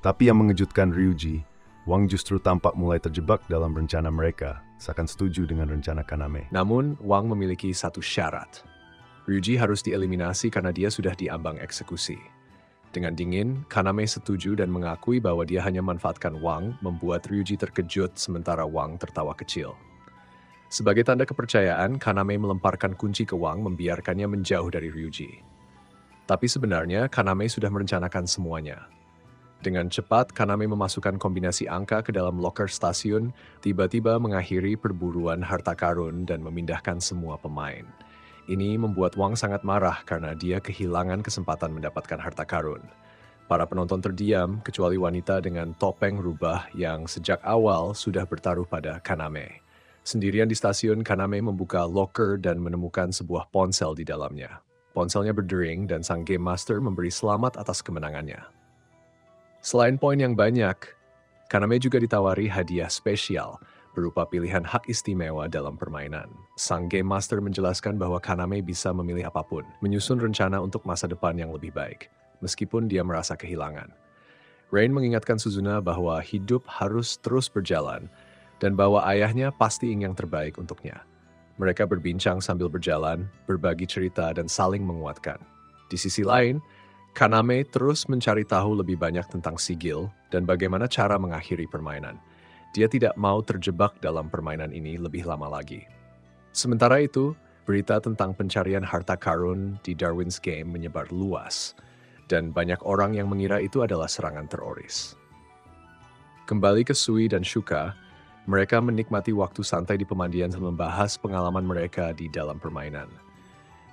Tapi yang mengejutkan Ryuji, Wang justru tampak mulai terjebak dalam rencana mereka, seakan setuju dengan rencana Kaname. Namun, Wang memiliki satu syarat. Ryuji harus dieliminasi karena dia sudah diambang eksekusi. Dengan dingin, Kaname setuju dan mengakui bahwa dia hanya memanfaatkan Wang, membuat Ryuji terkejut sementara Wang tertawa kecil. Sebagai tanda kepercayaan, Kaname melemparkan kunci ke Wang, membiarkannya menjauh dari Ryuji. Tapi sebenarnya, Kaname sudah merencanakan semuanya. Dengan cepat, Kaname memasukkan kombinasi angka ke dalam loker stasiun, tiba-tiba mengakhiri perburuan harta karun dan memindahkan semua pemain. Ini membuat Wang sangat marah karena dia kehilangan kesempatan mendapatkan harta karun. Para penonton terdiam, kecuali wanita dengan topeng rubah yang sejak awal sudah bertaruh pada Kaname. Sendirian di stasiun, Kaname membuka loker dan menemukan sebuah ponsel di dalamnya. Ponselnya berdering dan sang Game Master memberi selamat atas kemenangannya. Selain poin yang banyak, Kaname juga ditawari hadiah spesial berupa pilihan hak istimewa dalam permainan. Sang Game Master menjelaskan bahwa Kaname bisa memilih apapun, menyusun rencana untuk masa depan yang lebih baik, meskipun dia merasa kehilangan. Rain mengingatkan Suzuna bahwa hidup harus terus berjalan, dan bahwa ayahnya pasti ingin yang terbaik untuknya. Mereka berbincang sambil berjalan, berbagi cerita, dan saling menguatkan. Di sisi lain, Kaname terus mencari tahu lebih banyak tentang sigil dan bagaimana cara mengakhiri permainan. Dia tidak mau terjebak dalam permainan ini lebih lama lagi. Sementara itu, berita tentang pencarian harta karun di Darwin's Game menyebar luas, dan banyak orang yang mengira itu adalah serangan teroris. Kembali ke Sui dan Shuka, mereka menikmati waktu santai di pemandian dan membahas pengalaman mereka di dalam permainan.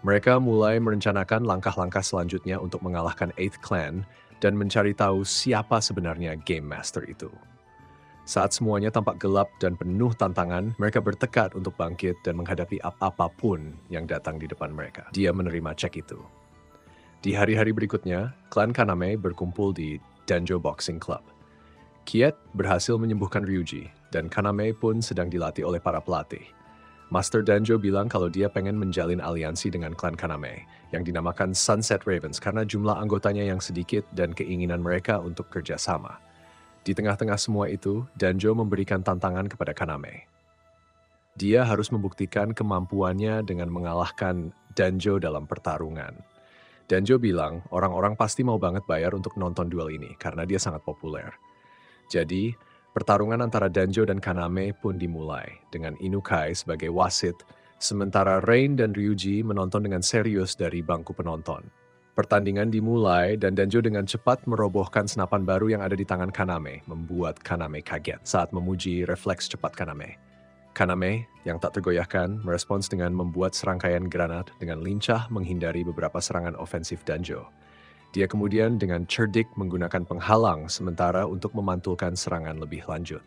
Mereka mulai merencanakan langkah-langkah selanjutnya untuk mengalahkan Eighth Clan dan mencari tahu siapa sebenarnya Game Master itu. Saat semuanya tampak gelap dan penuh tantangan, mereka bertekad untuk bangkit dan menghadapi apapun yang datang di depan mereka. Dia menerima cek itu. Di hari-hari berikutnya, klan Kaname berkumpul di Danjo Boxing Club. Kiet berhasil menyembuhkan Ryuji, dan Kaname pun sedang dilatih oleh para pelatih. Master Danjo bilang kalau dia pengen menjalin aliansi dengan klan Kaname, yang dinamakan Sunset Ravens karena jumlah anggotanya yang sedikit dan keinginan mereka untuk kerjasama. Di tengah-tengah semua itu, Danjo memberikan tantangan kepada Kaname. Dia harus membuktikan kemampuannya dengan mengalahkan Danjo dalam pertarungan. Danjo bilang orang-orang pasti mau banget bayar untuk nonton duel ini karena dia sangat populer. Jadi, pertarungan antara Danjo dan Kaname pun dimulai dengan Inukai sebagai wasit, sementara Rain dan Ryuji menonton dengan serius dari bangku penonton. Pertandingan dimulai dan Danjo dengan cepat merobohkan senapan baru yang ada di tangan Kaname, membuat Kaname kaget saat memuji refleks cepat Kaname. Kaname, yang tak tergoyahkan, merespons dengan membuat serangkaian granat dengan lincah menghindari beberapa serangan ofensif Danjo. Dia kemudian dengan cerdik menggunakan penghalang sementara untuk memantulkan serangan lebih lanjut.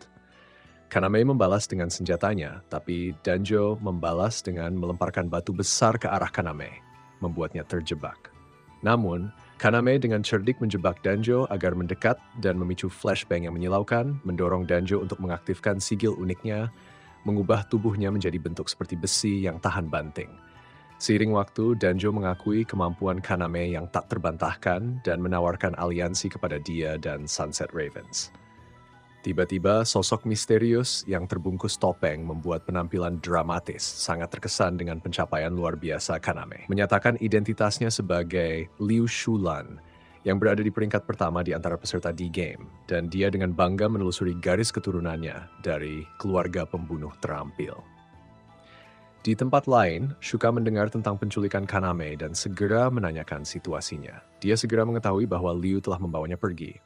Kaname membalas dengan senjatanya, tapi Danjo membalas dengan melemparkan batu besar ke arah Kaname, membuatnya terjebak. Namun, Kaname dengan cerdik menjebak Danjo agar mendekat dan memicu flashbang yang menyilaukan, mendorong Danjo untuk mengaktifkan sigil uniknya, mengubah tubuhnya menjadi bentuk seperti besi yang tahan banting. Seiring waktu, Danjo mengakui kemampuan Kaname yang tak terbantahkan dan menawarkan aliansi kepada dia dan Sunset Ravens. Tiba-tiba, sosok misterius yang terbungkus topeng membuat penampilan dramatis sangat terkesan dengan pencapaian luar biasa Kaname. Menyatakan identitasnya sebagai Liu Shulan, yang berada di peringkat pertama di antara peserta D-Game, dan dia dengan bangga menelusuri garis keturunannya dari keluarga pembunuh terampil. Di tempat lain, Shuka mendengar tentang penculikan Kaname dan segera menanyakan situasinya. Dia segera mengetahui bahwa Liu telah membawanya pergi.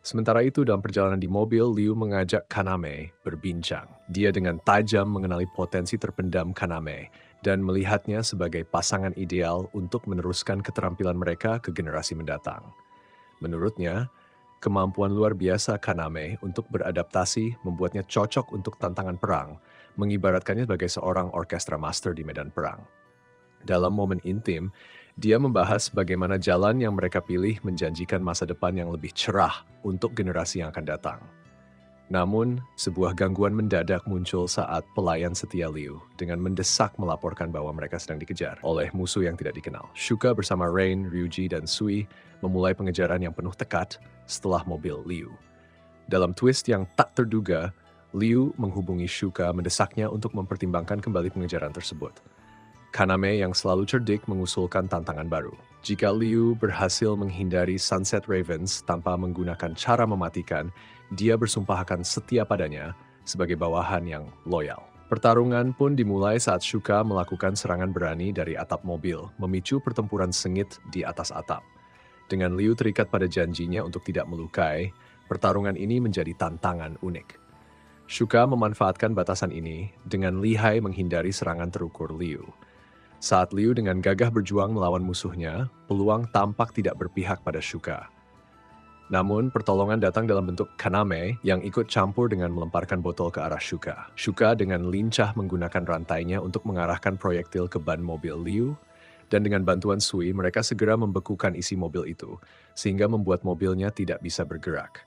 Sementara itu, dalam perjalanan di mobil, Liu mengajak Kaname berbincang. Dia dengan tajam mengenali potensi terpendam Kaname dan melihatnya sebagai pasangan ideal untuk meneruskan keterampilan mereka ke generasi mendatang. Menurutnya, kemampuan luar biasa Kaname untuk beradaptasi membuatnya cocok untuk tantangan perang, mengibaratkannya sebagai seorang orkestra master di medan perang. Dalam momen intim, dia membahas bagaimana jalan yang mereka pilih menjanjikan masa depan yang lebih cerah untuk generasi yang akan datang. Namun, sebuah gangguan mendadak muncul saat pelayan setia Liu dengan mendesak melaporkan bahwa mereka sedang dikejar oleh musuh yang tidak dikenal. Shuka bersama Rain, Ryuji, dan Sui memulai pengejaran yang penuh tekad setelah mobil Liu. Dalam twist yang tak terduga, Liu menghubungi Shuka mendesaknya untuk mempertimbangkan kembali pengejaran tersebut. Kaname yang selalu cerdik mengusulkan tantangan baru. Jika Liu berhasil menghindari Sunset Ravens tanpa menggunakan cara mematikan, dia bersumpah akan setia padanya sebagai bawahan yang loyal. Pertarungan pun dimulai saat Shuka melakukan serangan berani dari atap mobil, memicu pertempuran sengit di atas atap. Dengan Liu terikat pada janjinya untuk tidak melukai, pertarungan ini menjadi tantangan unik. Shuka memanfaatkan batasan ini dengan lihai menghindari serangan terukur Liu. Saat Liu dengan gagah berjuang melawan musuhnya, peluang tampak tidak berpihak pada Shuka. Namun, pertolongan datang dalam bentuk Kaname yang ikut campur dengan melemparkan botol ke arah Shuka. Shuka dengan lincah menggunakan rantainya untuk mengarahkan proyektil ke ban mobil Liu, dan dengan bantuan Sui, mereka segera membekukan isi mobil itu, sehingga membuat mobilnya tidak bisa bergerak.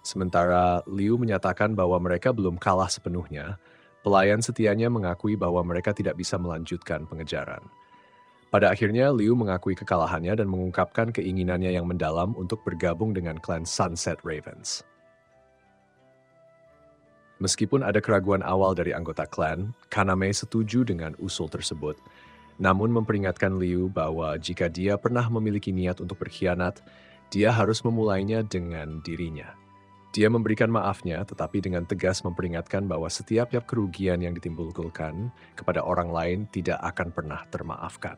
Sementara Liu menyatakan bahwa mereka belum kalah sepenuhnya, pelayan setianya mengakui bahwa mereka tidak bisa melanjutkan pengejaran. Pada akhirnya, Liu mengakui kekalahannya dan mengungkapkan keinginannya yang mendalam untuk bergabung dengan klan Sunset Ravens. Meskipun ada keraguan awal dari anggota klan, Kaname setuju dengan usul tersebut, namun memperingatkan Liu bahwa jika dia pernah memiliki niat untuk berkhianat, dia harus memulainya dengan dirinya. Dia memberikan maafnya, tetapi dengan tegas memperingatkan bahwa setiap kerugian yang ditimbulkan kepada orang lain tidak akan pernah termaafkan.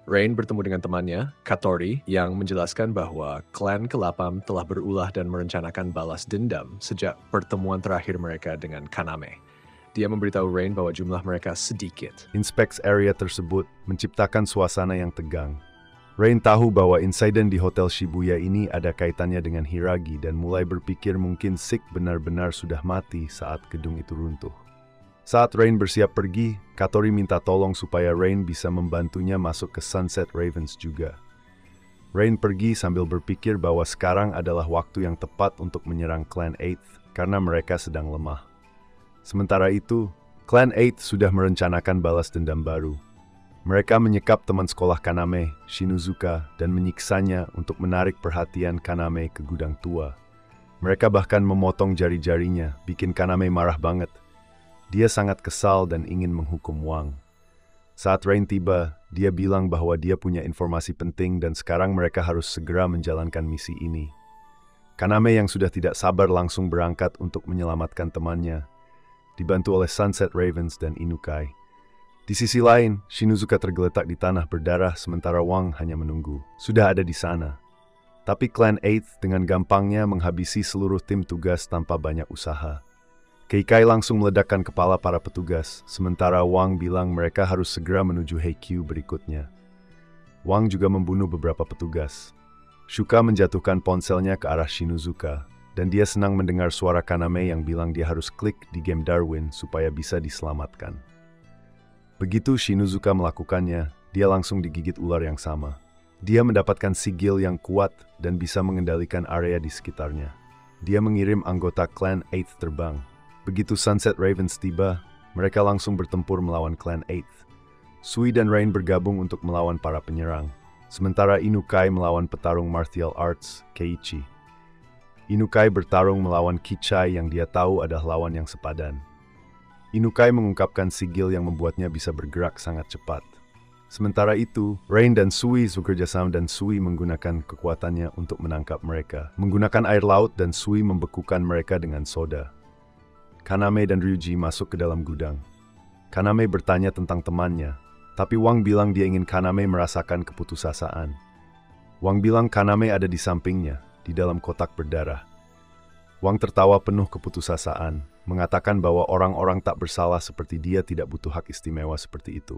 Rain bertemu dengan temannya, Katori, yang menjelaskan bahwa klan Kelapam telah berulah dan merencanakan balas dendam sejak pertemuan terakhir mereka dengan Kaname. Dia memberitahu Rain bahwa jumlah mereka sedikit. Inspect area tersebut menciptakan suasana yang tegang. Rain tahu bahwa insiden di Hotel Shibuya ini ada kaitannya dengan Hiragi dan mulai berpikir mungkin Sik benar-benar sudah mati saat gedung itu runtuh. Saat Rain bersiap pergi, Katori minta tolong supaya Rain bisa membantunya masuk ke Sunset Ravens juga. Rain pergi sambil berpikir bahwa sekarang adalah waktu yang tepat untuk menyerang Clan 8 karena mereka sedang lemah. Sementara itu, Clan 8 sudah merencanakan balas dendam baru. Mereka menyekap teman sekolah Kaname, Shinizuka, dan menyiksanya untuk menarik perhatian Kaname ke gudang tua. Mereka bahkan memotong jari-jarinya, bikin Kaname marah banget. Dia sangat kesal dan ingin menghukum Wang. Saat Rain tiba, dia bilang bahwa dia punya informasi penting dan sekarang mereka harus segera menjalankan misi ini. Kaname yang sudah tidak sabar langsung berangkat untuk menyelamatkan temannya, dibantu oleh Sunset Ravens dan Inukai. Di sisi lain, Shinizuka tergeletak di tanah berdarah sementara Wang hanya menunggu. Sudah ada di sana. Tapi Clan 8 dengan gampangnya menghabisi seluruh tim tugas tanpa banyak usaha. Keikai langsung meledakkan kepala para petugas, sementara Wang bilang mereka harus segera menuju Heikyu berikutnya. Wang juga membunuh beberapa petugas. Shuka menjatuhkan ponselnya ke arah Shinizuka, dan dia senang mendengar suara Kaname yang bilang dia harus klik di game Darwin supaya bisa diselamatkan. Begitu Shinizuka melakukannya, dia langsung digigit ular yang sama. Dia mendapatkan sigil yang kuat dan bisa mengendalikan area di sekitarnya. Dia mengirim anggota Clan 8 terbang. Begitu Sunset Ravens tiba, mereka langsung bertempur melawan Clan 8. Sui dan Rain bergabung untuk melawan para penyerang, sementara Inukai melawan petarung martial arts, Keiichi. Inukai bertarung melawan Kichai yang dia tahu adalah lawan yang sepadan. Inukai mengungkapkan sigil yang membuatnya bisa bergerak sangat cepat. Sementara itu, Rain dan Sui bekerjasama dan Sui menggunakan kekuatannya untuk menangkap mereka. Menggunakan air laut dan Sui membekukan mereka dengan soda. Kaname dan Ryuji masuk ke dalam gudang. Kaname bertanya tentang temannya, tapi Wang bilang dia ingin Kaname merasakan keputusasaan. Wang bilang Kaname ada di sampingnya, di dalam kotak berdarah. Wang tertawa penuh keputusasaan, mengatakan bahwa orang-orang tak bersalah seperti dia tidak butuh hak istimewa seperti itu.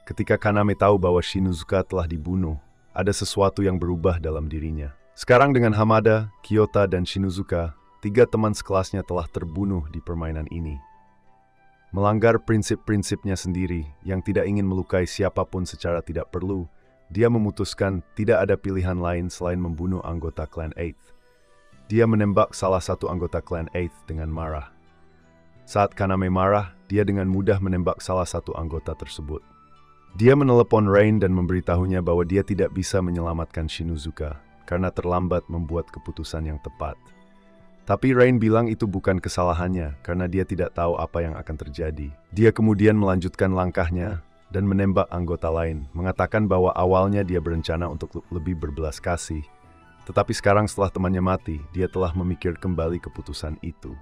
Ketika Kaname tahu bahwa Shinuzuka telah dibunuh, ada sesuatu yang berubah dalam dirinya. Sekarang dengan Hamada, Kyota, dan Shinuzuka, 3 teman sekelasnya telah terbunuh di permainan ini. Melanggar prinsip-prinsipnya sendiri yang tidak ingin melukai siapapun secara tidak perlu, dia memutuskan tidak ada pilihan lain selain membunuh anggota klan 8th. Dia menembak salah satu anggota klan 8th dengan marah. Saat Kaname marah, dia dengan mudah menembak salah satu anggota tersebut. Dia menelepon Rain dan memberitahunya bahwa dia tidak bisa menyelamatkan Shinuzuka karena terlambat membuat keputusan yang tepat. Tapi Rain bilang itu bukan kesalahannya karena dia tidak tahu apa yang akan terjadi. Dia kemudian melanjutkan langkahnya dan menembak anggota lain, mengatakan bahwa awalnya dia berencana untuk lebih berbelas kasih. Tetapi sekarang setelah temannya mati, dia telah memikir kembali keputusan itu.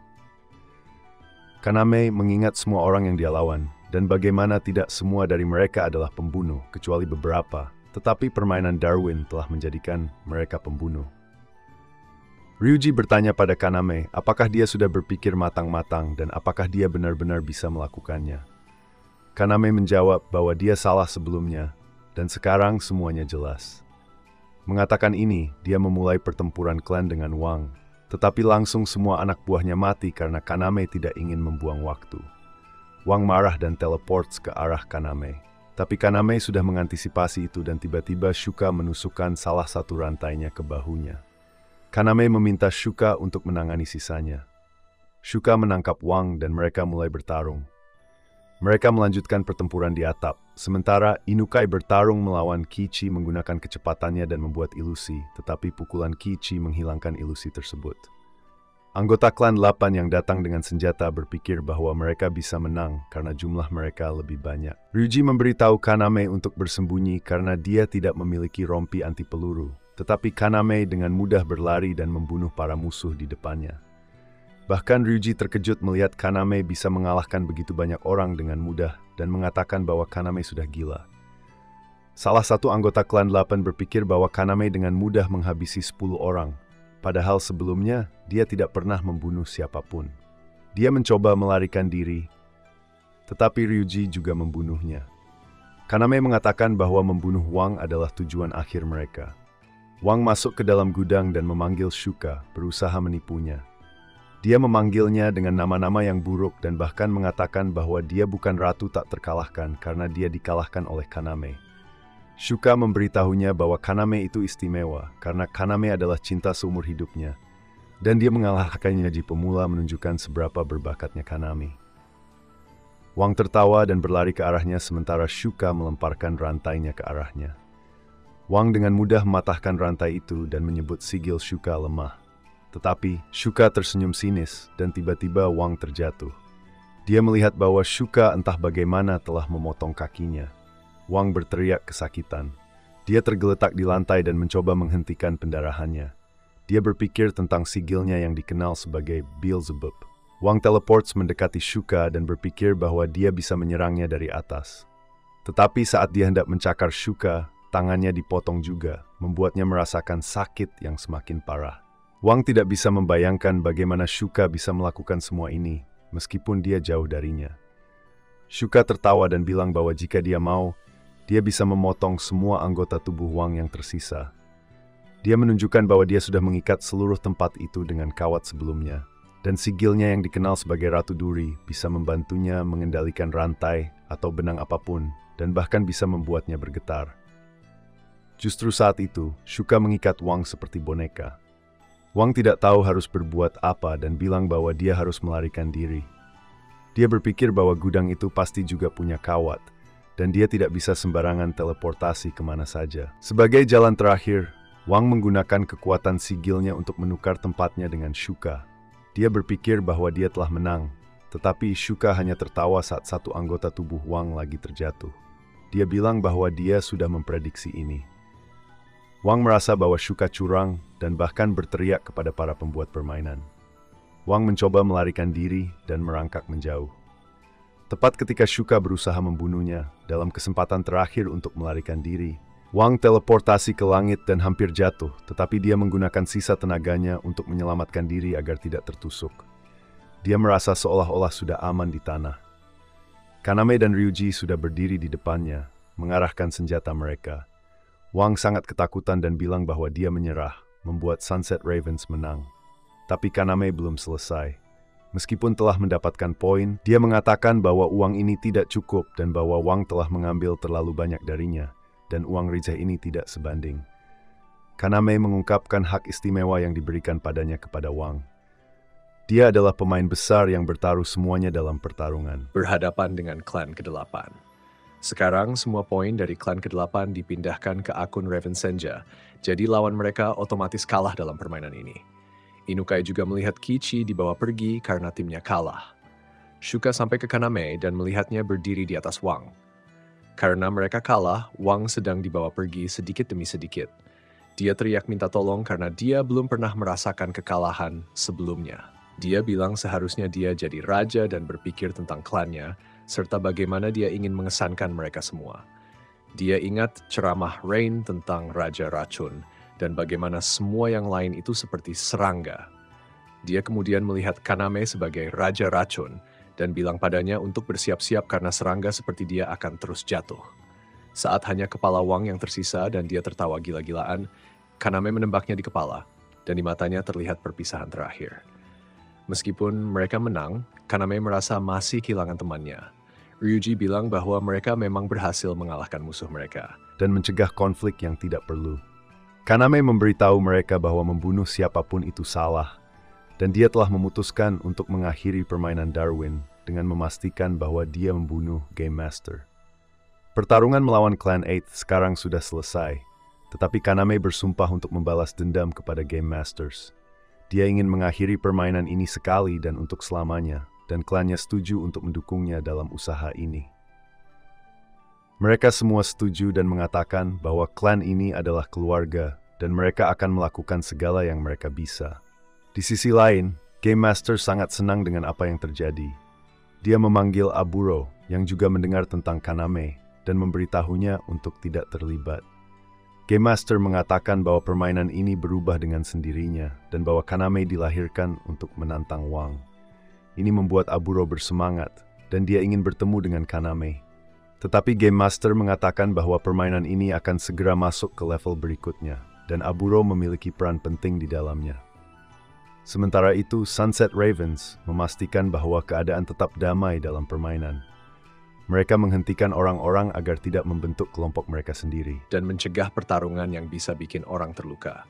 Kaname mengingat semua orang yang dia lawan, dan bagaimana tidak semua dari mereka adalah pembunuh, kecuali beberapa. Tetapi permainan Darwin telah menjadikan mereka pembunuh. Ryuji bertanya pada Kaname apakah dia sudah berpikir matang-matang dan apakah dia benar-benar bisa melakukannya. Kaname menjawab bahwa dia salah sebelumnya, dan sekarang semuanya jelas. Mengatakan ini, dia memulai pertempuran klan dengan Wang, tetapi langsung semua anak buahnya mati karena Kaname tidak ingin membuang waktu. Wang marah dan teleports ke arah Kaname. Tapi Kaname sudah mengantisipasi itu dan tiba-tiba Shuka menusukkan salah satu rantainya ke bahunya. Kaname meminta Shuka untuk menangani sisanya. Shuka menangkap Wang dan mereka mulai bertarung. Mereka melanjutkan pertempuran di atap, sementara Inukai bertarung melawan Kichi menggunakan kecepatannya dan membuat ilusi, tetapi pukulan Kichi menghilangkan ilusi tersebut. Anggota klan 8 yang datang dengan senjata berpikir bahwa mereka bisa menang karena jumlah mereka lebih banyak. Ryuji memberitahu Kaname untuk bersembunyi karena dia tidak memiliki rompi anti peluru, tetapi Kaname dengan mudah berlari dan membunuh para musuh di depannya. Bahkan Ryuji terkejut melihat Kaname bisa mengalahkan begitu banyak orang dengan mudah dan mengatakan bahwa Kaname sudah gila. Salah satu anggota klan 8 berpikir bahwa Kaname dengan mudah menghabisi 10 orang, padahal sebelumnya dia tidak pernah membunuh siapapun. Dia mencoba melarikan diri, tetapi Ryuji juga membunuhnya. Kaname mengatakan bahwa membunuh Wang adalah tujuan akhir mereka. Wang masuk ke dalam gudang dan memanggil Shuka, berusaha menipunya. Dia memanggilnya dengan nama-nama yang buruk dan bahkan mengatakan bahwa dia bukan ratu tak terkalahkan karena dia dikalahkan oleh Kaname. Shuka memberitahunya bahwa Kaname itu istimewa karena Kaname adalah cinta seumur hidupnya, dan dia mengalahkannya di pemula menunjukkan seberapa berbakatnya Kaname. Wang tertawa dan berlari ke arahnya sementara Shuka melemparkan rantainya ke arahnya. Wang dengan mudah mematahkan rantai itu dan menyebut sigil Shuka lemah. Tetapi Shuka tersenyum sinis dan tiba-tiba Wang terjatuh. Dia melihat bahwa Shuka entah bagaimana telah memotong kakinya. Wang berteriak kesakitan. Dia tergeletak di lantai dan mencoba menghentikan pendarahannya. Dia berpikir tentang sigilnya yang dikenal sebagai Beelzebub. Wang teleports mendekati Shuka dan berpikir bahwa dia bisa menyerangnya dari atas. Tetapi saat dia hendak mencakar Shuka, tangannya dipotong juga, membuatnya merasakan sakit yang semakin parah. Wang tidak bisa membayangkan bagaimana Shuka bisa melakukan semua ini, meskipun dia jauh darinya. Shuka tertawa dan bilang bahwa jika dia mau, dia bisa memotong semua anggota tubuh Wang yang tersisa. Dia menunjukkan bahwa dia sudah mengikat seluruh tempat itu dengan kawat sebelumnya, dan sigilnya yang dikenal sebagai Ratu Duri bisa membantunya mengendalikan rantai atau benang apapun, dan bahkan bisa membuatnya bergetar. Justru saat itu, Shuka mengikat Wang seperti boneka. Wang tidak tahu harus berbuat apa dan bilang bahwa dia harus melarikan diri. Dia berpikir bahwa gudang itu pasti juga punya kawat, dan dia tidak bisa sembarangan teleportasi kemana saja. Sebagai jalan terakhir, Wang menggunakan kekuatan sigilnya untuk menukar tempatnya dengan Shuka. Dia berpikir bahwa dia telah menang, tetapi Shuka hanya tertawa saat satu anggota tubuh Wang lagi terjatuh. Dia bilang bahwa dia sudah memprediksi ini. Wang merasa bahwa Shuka curang dan bahkan berteriak kepada para pembuat permainan. Wang mencoba melarikan diri dan merangkak menjauh. Tepat ketika Shuka berusaha membunuhnya, dalam kesempatan terakhir untuk melarikan diri, Wang teleportasi ke langit dan hampir jatuh, tetapi dia menggunakan sisa tenaganya untuk menyelamatkan diri agar tidak tertusuk. Dia merasa seolah-olah sudah aman di tanah. Kaname dan Ryuji sudah berdiri di depannya, mengarahkan senjata mereka. Wang sangat ketakutan dan bilang bahwa dia menyerah, membuat Sunset Ravens menang. Tapi Kaname belum selesai. Meskipun telah mendapatkan poin, dia mengatakan bahwa uang ini tidak cukup dan bahwa Wang telah mengambil terlalu banyak darinya, dan uang receh ini tidak sebanding. Kaname mengungkapkan hak istimewa yang diberikan padanya kepada Wang. Dia adalah pemain besar yang bertaruh semuanya dalam pertarungan. Berhadapan dengan klan ke-8. Sekarang semua poin dari klan ke-8 dipindahkan ke akun Raven Senja, jadi lawan mereka otomatis kalah dalam permainan ini. Inukai juga melihat Kichi dibawa pergi karena timnya kalah. Shuka sampai ke Kaname dan melihatnya berdiri di atas Wang. Karena mereka kalah, Wang sedang dibawa pergi sedikit demi sedikit. Dia teriak minta tolong karena dia belum pernah merasakan kekalahan sebelumnya. Dia bilang seharusnya dia jadi raja dan berpikir tentang klannya, serta bagaimana dia ingin mengesankan mereka semua. Dia ingat ceramah Rain tentang Raja Racun, dan bagaimana semua yang lain itu seperti serangga. Dia kemudian melihat Kaname sebagai Raja Racun, dan bilang padanya untuk bersiap-siap karena serangga seperti dia akan terus jatuh. Saat hanya kepala Wang yang tersisa dan dia tertawa gila-gilaan, Kaname menembaknya di kepala, dan di matanya terlihat perpisahan terakhir. Meskipun mereka menang, Kaname merasa masih kehilangan temannya. Ryuji bilang bahwa mereka memang berhasil mengalahkan musuh mereka. Dan mencegah konflik yang tidak perlu. Kaname memberitahu mereka bahwa membunuh siapapun itu salah, dan dia telah memutuskan untuk mengakhiri permainan Darwin dengan memastikan bahwa dia membunuh Game Master. Pertarungan melawan Clan 8 sekarang sudah selesai, tetapi Kaname bersumpah untuk membalas dendam kepada Game Masters. Dia ingin mengakhiri permainan ini sekali dan untuk selamanya, dan klannya setuju untuk mendukungnya dalam usaha ini. Mereka semua setuju dan mengatakan bahwa klan ini adalah keluarga dan mereka akan melakukan segala yang mereka bisa. Di sisi lain, Game Master sangat senang dengan apa yang terjadi. Dia memanggil Aburo yang juga mendengar tentang Kaname dan memberitahunya untuk tidak terlibat. Game Master mengatakan bahwa permainan ini berubah dengan sendirinya dan bahwa Kaname dilahirkan untuk menantang Wang. Ini membuat Aburo bersemangat dan dia ingin bertemu dengan Kaname. Tetapi Game Master mengatakan bahwa permainan ini akan segera masuk ke level berikutnya dan Aburo memiliki peran penting di dalamnya. Sementara itu, Sunset Ravens memastikan bahwa keadaan tetap damai dalam permainan. Mereka menghentikan orang-orang agar tidak membentuk kelompok mereka sendiri. Dan mencegah pertarungan yang bisa bikin orang terluka.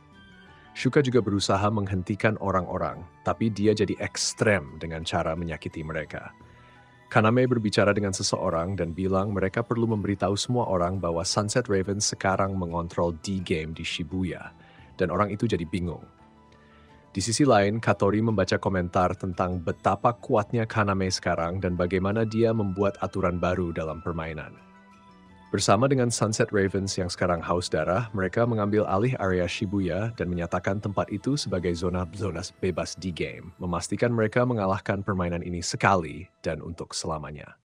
Shuka juga berusaha menghentikan orang-orang, tapi dia jadi ekstrem dengan cara menyakiti mereka. Kaname berbicara dengan seseorang dan bilang mereka perlu memberitahu semua orang bahwa Sunset Ravens sekarang mengontrol D-Game di Shibuya, dan orang itu jadi bingung. Di sisi lain, Katori membaca komentar tentang betapa kuatnya Kaname sekarang dan bagaimana dia membuat aturan baru dalam permainan. Bersama dengan Sunset Ravens yang sekarang haus darah, mereka mengambil alih area Shibuya dan menyatakan tempat itu sebagai zona bebas D-Game, memastikan mereka mengalahkan permainan ini sekali dan untuk selamanya.